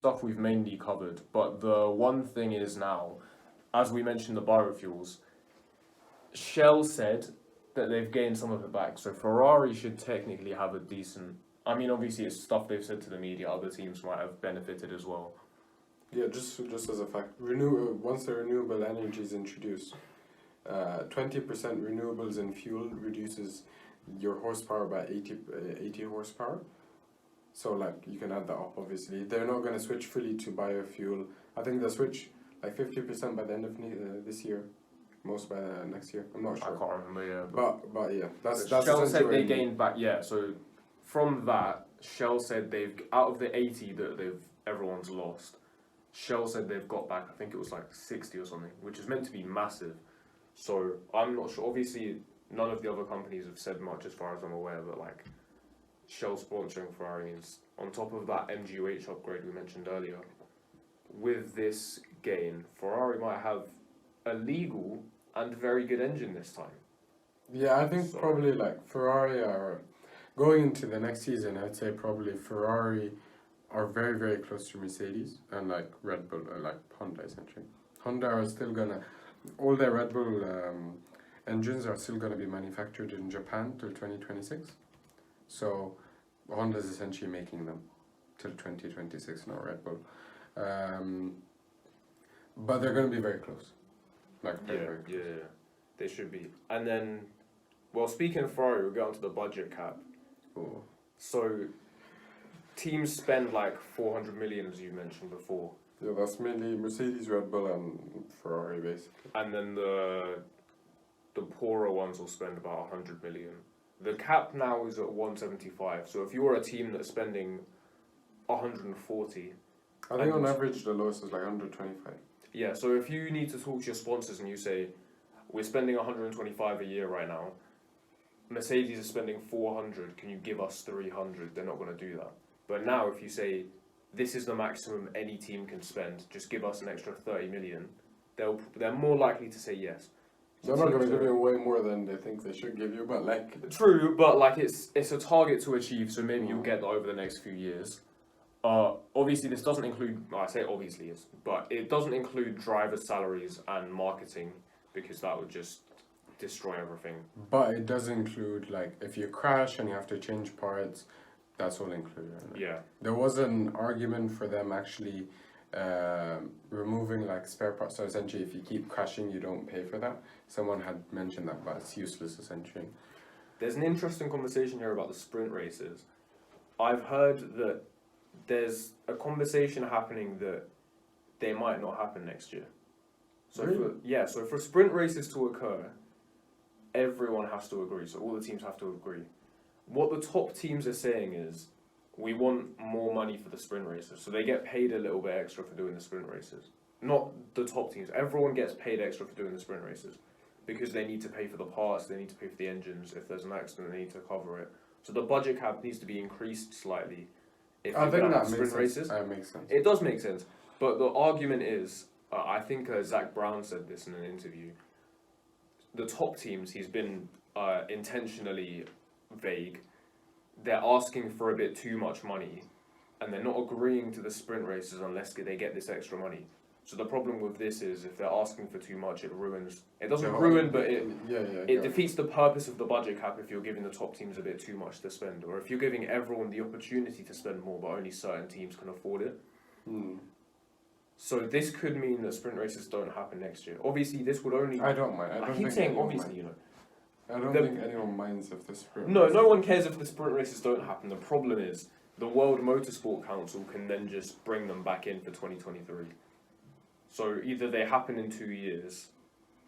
stuff we've mainly covered, but the one thing is now, as we mentioned the biofuels, Shell said that they've gained some of it back, so Ferrari should technically have a decent. I mean, obviously, it's stuff they've said to the media. Other teams might have benefited as well. Yeah, just as a fact, once the renewable energy is introduced, 20% renewables in fuel reduces your horsepower by 80 horsepower. So like you can add that up. Obviously, they're not going to switch fully to biofuel. I think they'll switch like 50% by the end of this year, most by next year. I'm not I sure. can't remember, yeah. But yeah, that's Shell said essentially they gained back, yeah. So from that, Shell said they've out of the 80 that everyone's lost. Shell said they've got back, I think it was like 60 or something, which is meant to be massive. So I'm not sure. Obviously, none of the other companies have said much as far as I'm aware, but like Shell sponsoring Ferrari means on top of that MGUH upgrade we mentioned earlier, with this gain, Ferrari might have a legal and very good engine this time. Yeah, I think probably like Ferrari are going into the next season. I'd say probably Ferrari are very very close to Mercedes and like Red Bull or like Honda essentially. Honda are still gonna all their Red Bull engines are still gonna be manufactured in Japan till 2026. So Honda's essentially making them till 2026, not Red Bull. But they're gonna be very close. Like very very close. Yeah, they should be. And then, well, speaking of Ferrari, we'll get onto the budget cap. Ooh. So, teams spend like 400 million, as you mentioned before. Yeah, that's mainly Mercedes, Red Bull, and Ferrari basically. And then the poorer ones will spend about 100 million. The cap now is at 175. So if you're a team that's spending 140, I think on average the lowest is like 125. yeah. So if you need to talk to your sponsors and you say, we're spending 125 a year right now, Mercedes is spending 400. Can you give us 300? They're not going to do that. But now if you say, this is the maximum any team can spend, just give us an extra 30 million, they're more likely to say yes. They're not going to give you way more than they think they should give you, but like... True, but like it's a target to achieve, so maybe you'll get that over the next few years. Obviously this doesn't include, well, I say obviously is, but it doesn't include drivers' salaries and marketing, because that would just destroy everything. But it does include, like, if you crash and you have to change parts, that's all included. Yeah. There was an argument for them actually removing like spare parts. So essentially, if you keep crashing, you don't pay for that. Someone had mentioned that, but it's useless essentially. There's an interesting conversation here about the sprint races. I've heard that there's a conversation happening that they might not happen next year. So really? so for sprint races to occur, everyone has to agree. So all the teams have to agree. What the top teams are saying is, we want more money for the sprint races. So they get paid a little bit extra for doing the sprint races. Not the top teams. Everyone gets paid extra for doing the sprint races. Because they need to pay for the parts, they need to pay for the engines. If there's an accident, they need to cover it. So the budget cap needs to be increased slightly. If I think that sprint races. makes sense. It does make sense. But the argument is, I think Zach Brown said this in an interview. The top teams, he's been intentionally vague. They're asking for a bit too much money, and they're not agreeing to the sprint races unless they get this extra money. So the problem with this is, if they're asking for too much, it ruins. It doesn't ruin, but it defeats the purpose of the budget cap if you're giving the top teams a bit too much to spend, or if you're giving everyone the opportunity to spend more, but only certain teams can afford it. So this could mean that sprint races don't happen next year. Obviously, this would only. I don't mind. I keep saying obviously, you know. I don't think anyone minds if the sprint. No one cares if the sprint races don't happen. The problem is the World Motorsport Council can then just bring them back in for 2023. So either they happen in 2 years,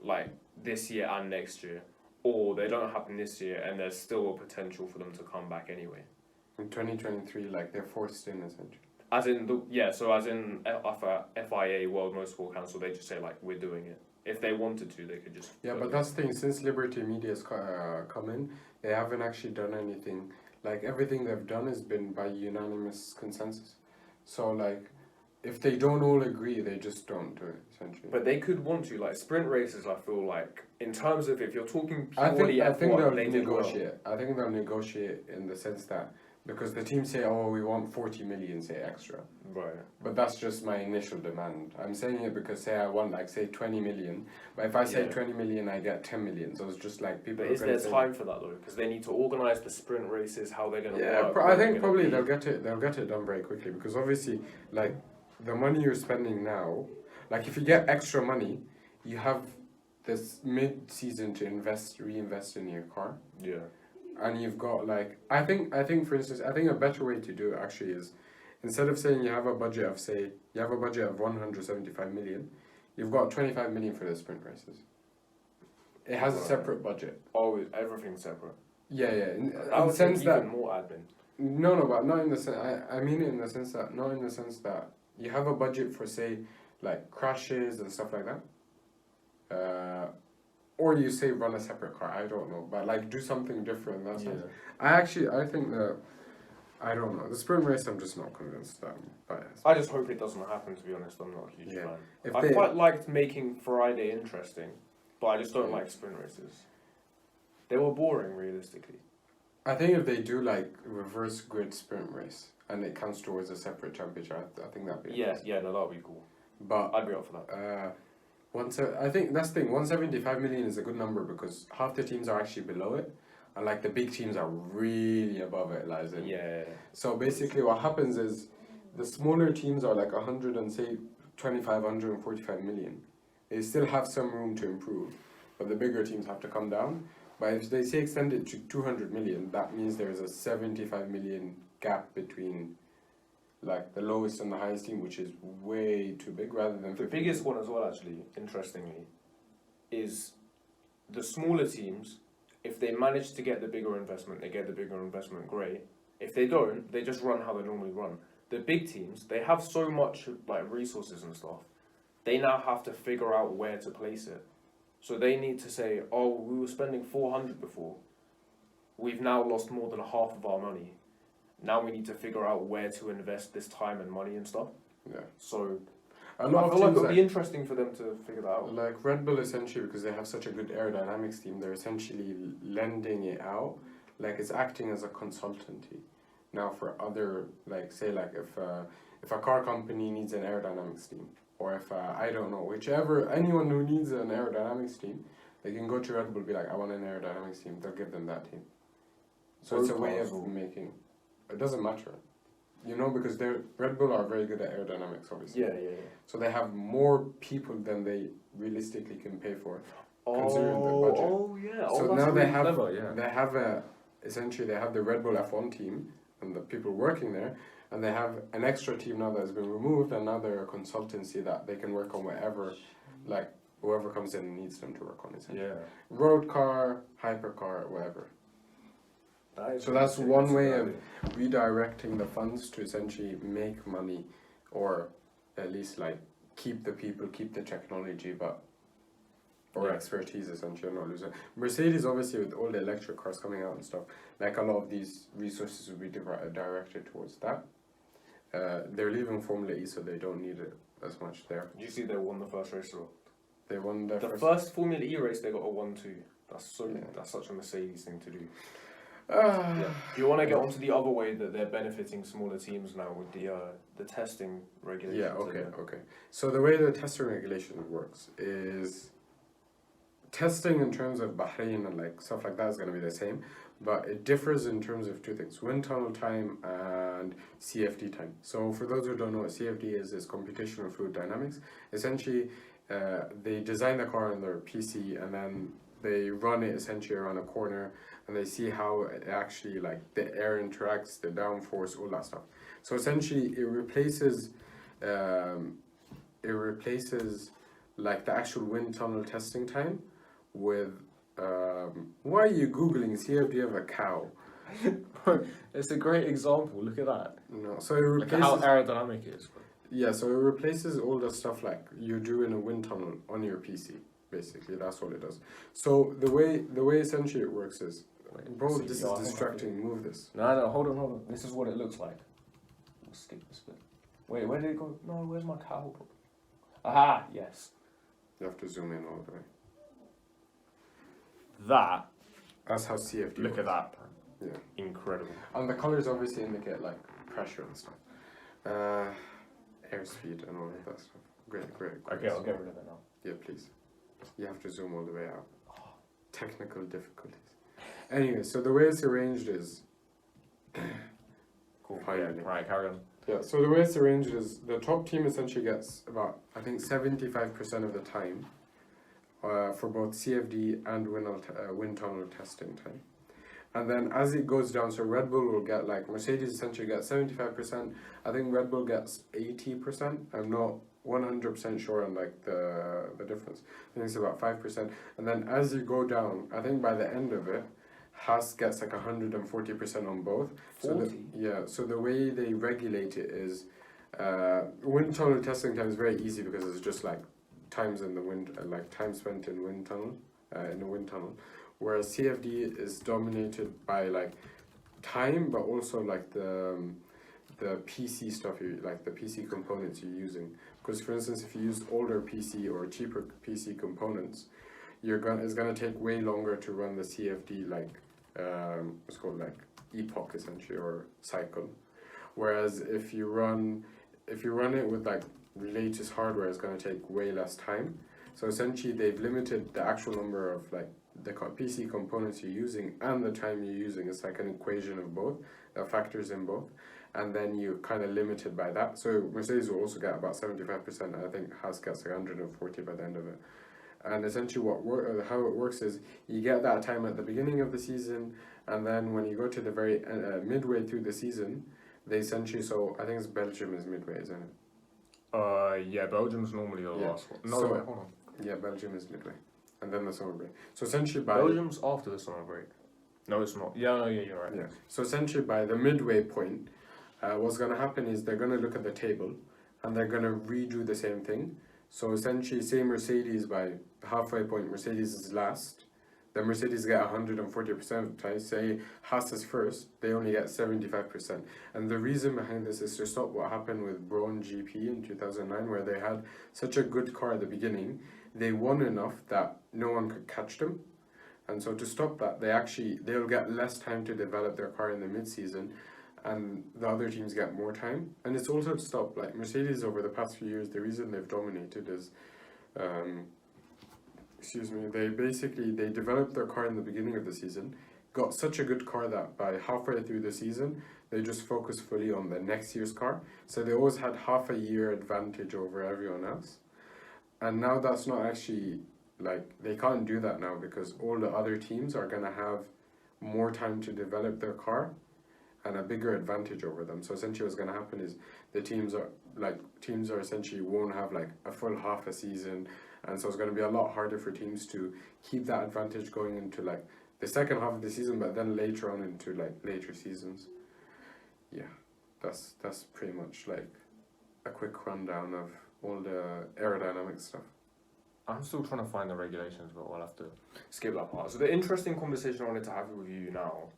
like this year and next year, or they don't happen this year and there's still a potential for them to come back anyway. In 2023, like they're forced in essentially. As in FIA World Motorsport Council, they just say like, we're doing it. If they wanted to, they could just. Yeah, but that's the thing. Since Liberty Media has come in, they haven't actually done anything. Like everything they've done has been by unanimous consensus. So like, if they don't all agree, they just don't do it essentially. But they could want to, like sprint races. I feel like in terms of if you're talking I purely think F1, they'll they did negotiate. well. I think they'll negotiate in the sense that because the team say, oh, we want 40 million, say, extra. Right. But that's just my initial demand. I'm saying it because, say, I want, like, say, 20 million. But if I say 20 million, I get 10 million. So it's just like people. But is there time for that though? Because they need to organise the sprint races. How they're going to work? I think probably they'll get it done very quickly, because obviously, like, the money you're spending now, like, if you get extra money, you have this mid-season to reinvest in your car. Yeah. And you've got, like, I think for instance, I think a better way to do it actually is, instead of saying you have a budget of 175 million, you've got 25 million for the sprint races. It has a separate budget. Oh, everything's separate. Yeah. In I would the sense think that even more admin. no, but not in the sense. I mean it in the sense that not in the sense that you have a budget for, say, like crashes and stuff like that. Or you say run a separate car. I don't know, but like do something different. That's I think that. I don't know. The sprint race, I'm just not convinced that. I just hope it doesn't happen, to be honest. I'm not a huge fan. If I quite liked making Friday interesting, but I just don't like sprint races. They were boring, realistically. I think if they do, like, reverse grid sprint race, and it counts towards a separate championship, I think that'd be no, that'd be cool. But I'd be up for that. I think that's the thing, 175 million is a good number, because half the teams are actually below it. And like the big teams are really above it, like So basically, what happens is the smaller teams are like 145 million. They still have some room to improve, but the bigger teams have to come down. But if they say extend it to 200 million, that means there's a 75 million gap between like the lowest and the highest team, which is way too big, rather than 50. The biggest one as well, actually, interestingly, is the smaller teams. If they manage to get the bigger investment, they get the bigger investment, great. If they don't, they just run how they normally run. The big teams, they have so much like resources and stuff, they now have to figure out where to place it. So they need to say, oh, we were spending 400 before. We've now lost more than half of our money. Now we need to figure out where to invest this time and money and stuff. Yeah. So I feel like it would be interesting for them to figure that out. Like Red Bull, essentially, because they have such a good aerodynamics team, they're essentially lending it out. Like, it's acting as a consultancy. Now for other, like, say, like, if a car company needs an aerodynamics team, or if, I don't know, anyone who needs an aerodynamics team, they can go to Red Bull and be like, I want an aerodynamics team. They'll give them that team. So it's a way of making, it doesn't matter. You know, because Red Bull are very good at aerodynamics, obviously. Yeah. So they have more people than they realistically can pay for, considering their budget. Oh yeah. So now really they have essentially they have the Red Bull F1 team and the people working there, and they have an extra team now that has been removed, and now they're a consultancy that they can work on whatever, like whoever comes in and needs them to work on it. Yeah. Road car, hypercar, whatever. So that's one way of redirecting the funds to essentially make money, or at least like keep the people, keep the technology, or expertise essentially, not lose it. Mercedes, obviously, with all the electric cars coming out and stuff, like a lot of these resources will be directed towards that. They're leaving Formula E, so they don't need it as much there. Did you see they won the first race? They won the first Formula E race. They got a 1-2. That's such a Mercedes thing to do. Do you want to get onto the other way that they're benefiting smaller teams now with the testing regulations? Yeah, okay. So the way the testing regulation works is testing in terms of Bahrain and like stuff like that is going to be the same, but it differs in terms of two things: wind tunnel time and CFD time. So for those who don't know what CFD is computational fluid dynamics. Essentially, they design the car on their PC and then they run it essentially around a corner, and they see how it actually, like, the air interacts, the downforce, all that stuff. So essentially, it replaces like the actual wind tunnel testing time with. Why are you googling CFD of a cow? It's a great example. Look at that. No, so it replaces. Look at how aerodynamic it is. Yeah, so it replaces all the stuff like you do in a wind tunnel on your PC. Basically, that's what it does. So the way essentially it works is, bro, this is distracting. Move this. No, hold on. This is what it looks like. We'll skip this bit. Wait, where did it go? No, where's my cow? Aha, yes. You have to zoom in all the way. That's how CFD Look works. at that. Yeah. incredible. And the colours obviously indicate like pressure and stuff. Airspeed and all of that stuff. Great. Okay, I'll get rid of it now. Yeah, please. You have to zoom all the way out. Technical difficulties. Anyway, so the way it's arranged is... Cool. Finally. Yeah. Right, carry on. Yeah, so the way it's arranged is the top team essentially gets about, I think, 75% of the time for both CFD and wind tunnel testing time. And then as it goes down, so Red Bull will get, like, Mercedes essentially gets 75%. I think Red Bull gets 80%. I'm not 100% sure on, like, the difference. I think it's about 5%. And then as you go down, I think by the end of it, Haas gets like 140% on both. 40? So the way they regulate it is wind tunnel testing time is very easy because it's just like times in the wind, like time spent in wind tunnel, in the wind tunnel. Whereas CFD is dominated by like time, but also like the PC stuff, like the PC components you're using. Because for instance, if you use older PC or cheaper PC components, it's gonna take way longer to run the CFD like what's called like epoch essentially or cycle. Whereas if you run it with like latest hardware, it's gonna take way less time. So essentially, they've limited the actual number of like the PC components you're using and the time you're using. It's like an equation of both, factors in both, and then you're kind of limited by that. So Mercedes will also get about 75%, and I think Haas gets like 140 by the end of it. And essentially, how it works is you get that time at the beginning of the season, and then when you go to the very midway through the season, they essentially. So I think it's Belgium is midway, isn't it? Yeah, Belgium's normally the last one. No, wait, hold on. Yeah, Belgium is midway, and then the summer break. So essentially, Belgium's after the summer break. No, it's not. Yeah, you're right. Yeah. So essentially, by the midway point, what's going to happen is they're going to look at the table, and they're going to redo the same thing. So essentially, say Mercedes by the halfway point, Mercedes is last. Then Mercedes get 140% of the time. Say Haas is first, they only get 75%. And the reason behind this is to stop what happened with Braun GP in 2009, where they had such a good car at the beginning. They won enough that no one could catch them. And so to stop that, they'll get less time to develop their car in the mid-season, and the other teams get more time. And it's also to stop, like Mercedes over the past few years, the reason they've dominated is, they developed their car in the beginning of the season, got such a good car that by halfway through the season, they just focused fully on the next year's car. So they always had half a year advantage over everyone else. And now that's not actually, like, they can't do that now because all the other teams are going to have more time to develop their car and a bigger advantage over them. So essentially what's going to happen is the teams are essentially won't have like a full half a season, and so it's going to be a lot harder for teams to keep that advantage going into like the second half of the season, but then later on into like later seasons. Yeah, that's pretty much like a quick rundown of all the aerodynamic stuff. I'm still trying to find the regulations, but we'll have to skip that part. So the interesting conversation I wanted to have with you now.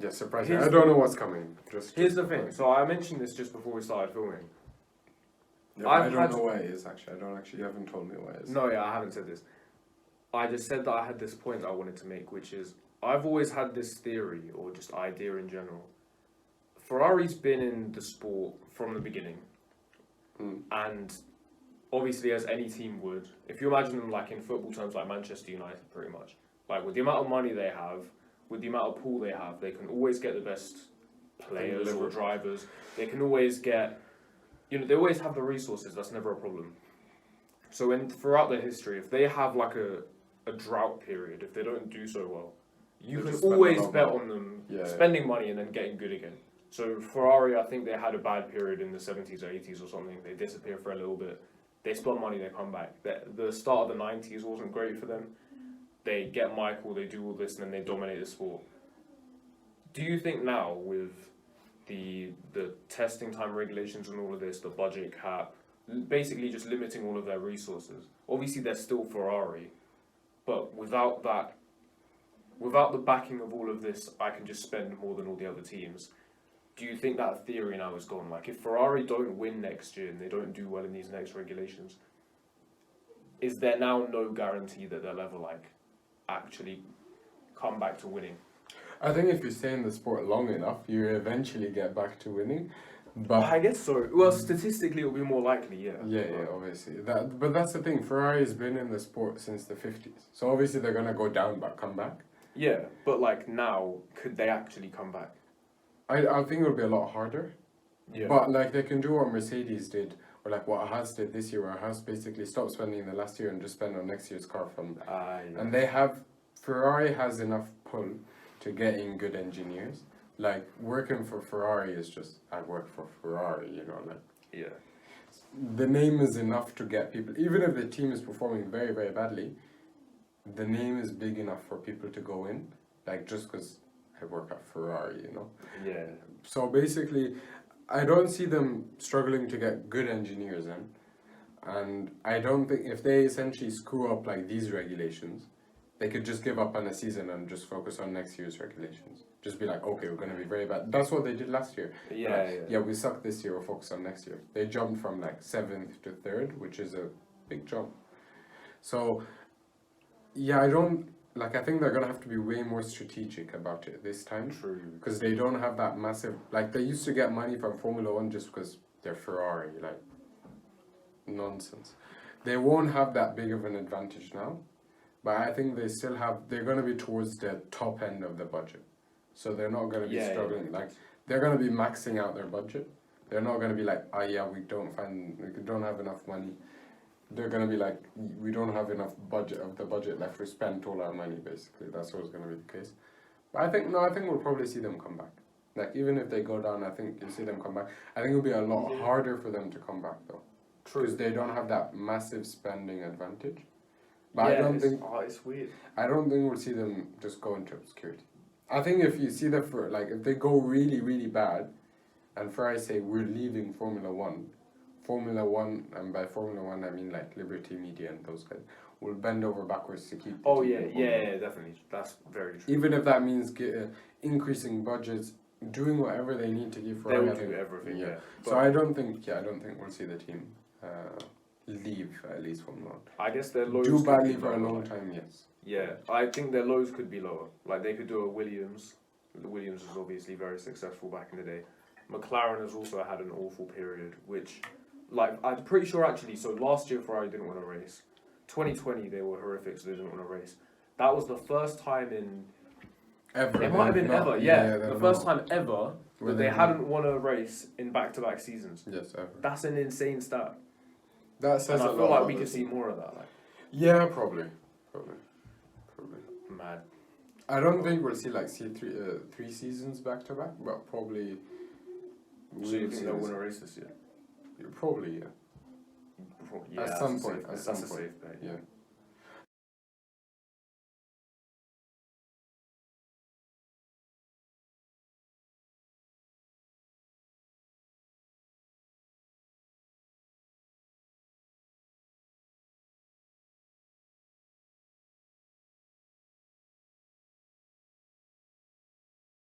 Yeah, surprisingly. I don't know what's coming. Here's the thing. So I mentioned this just before we started filming. Yeah, I don't know why it is actually. You haven't told me why it is. No, yeah, I haven't said this. I just said that I had this point I wanted to make, which is I've always had this theory or just idea in general. Ferrari's been in the sport from the beginning. And obviously, as any team would, if you imagine them like in football terms, like Manchester United, pretty much, like with the amount of money they have, with the amount of pool they have, they can always get the best players or drivers. They can always get, they always have the resources. That's never a problem. So throughout their history, if they have like a drought period, if they don't do so well, you can always bet on them spending money and then getting good again. So Ferrari, I think they had a bad period in the 70s or 80s or something. They disappear for a little bit. They spend money, they come back. The start of the 90s wasn't great for them. They get Michael, they do all this, and then they dominate the sport. Do you think now, with the testing time regulations and all of this, the budget cap, basically just limiting all of their resources, obviously they're still Ferrari, but without the backing of all of this, I can just spend more than all the other teams. Do you think that theory now is gone? Like, if Ferrari don't win next year and they don't do well in these next regulations, is there now no guarantee that they'll ever, like, actually come back to winning? I think if you stay in the sport long enough, you eventually get back to winning. But I guess so. Well, statistically, it would be more likely, yeah. yeah, obviously. But that's the thing. Ferrari's been in the sport since the 50s. So obviously they're gonna go down but come back. Yeah, but like now, could they actually come back? I think it'll be a lot harder. Yeah. But like they can do what Mercedes did, or like what Haas did this year, where Haas basically stopped spending the last year and just spend on next year's car from. Yeah. And they have Ferrari has enough pull to get in good engineers. Like working for Ferrari is just I work for Ferrari, you know, like Yeah. the name is enough to get people. Even if the team is performing very very badly, the name is big enough for people to go in. Like just because I work at Ferrari, you know. Yeah. So basically, I don't see them struggling to get good engineers in, and I don't think if they essentially screw up like these regulations, they could just give up on a season and just focus on next year's regulations. Just be like, okay, we're going to be very bad. That's what they did last year. Yeah, Like, yeah, we suck this year, we'll focus on next year. They jumped from like 7th to 3rd, which is a big jump. So, yeah, I think they're going to have to be way more strategic about it this time. True. Because they don't have that massive, like they used to get money from Formula 1 just because they're Ferrari, like nonsense. They won't have that big of an advantage now, but I think they're going to be towards the top end of the budget. So they're not going to be struggling, like they're going to be maxing out their budget. They're not going to be like, we don't have enough money. They're going to be like, we don't have enough budget left to spend all our money, basically. That's what's going to be the case. But I think we'll probably see them come back. Like, even if they go down, I think you'll see them come back. I think it'll be a lot harder for them to come back, though. True. Because they don't have that massive spending advantage. But I don't think... it's weird. I don't think we'll see them just go into obscurity. I think if you see if they go really, really bad, and Ferrari say, we're leaving Formula 1, and by Formula 1 I mean like Liberty Media and those guys, will bend over backwards to keep... definitely. That's very true. Even if that means increasing budgets, doing whatever they need to give Ferrari. They will do everything, yeah. So I don't think we'll see the team leave at least Formula 1. I guess their lows do could badly be for a lower, long like- time, yes. Yeah, I think their lows could be lower. Like they could do a Williams. The Williams was obviously very successful back in the day. McLaren has also had an awful period, which, like, I'm pretty sure actually. So last year Ferrari didn't win a race. 2020 they were horrific, so they didn't win a race. That was the first time in. Ever. It might have been ever, the first time. time ever Where that they they hadn't won a race in back-to-back seasons. Yes, ever. That's an insane stat. That says And a I feel lot. like we could see more of that. Like, Yeah, probably. mad. I don't think we'll see like three seasons back to back, but probably. So you think they'll win a race this year? Probably, yeah. Yeah, At some point. That's a safe bet. Yeah.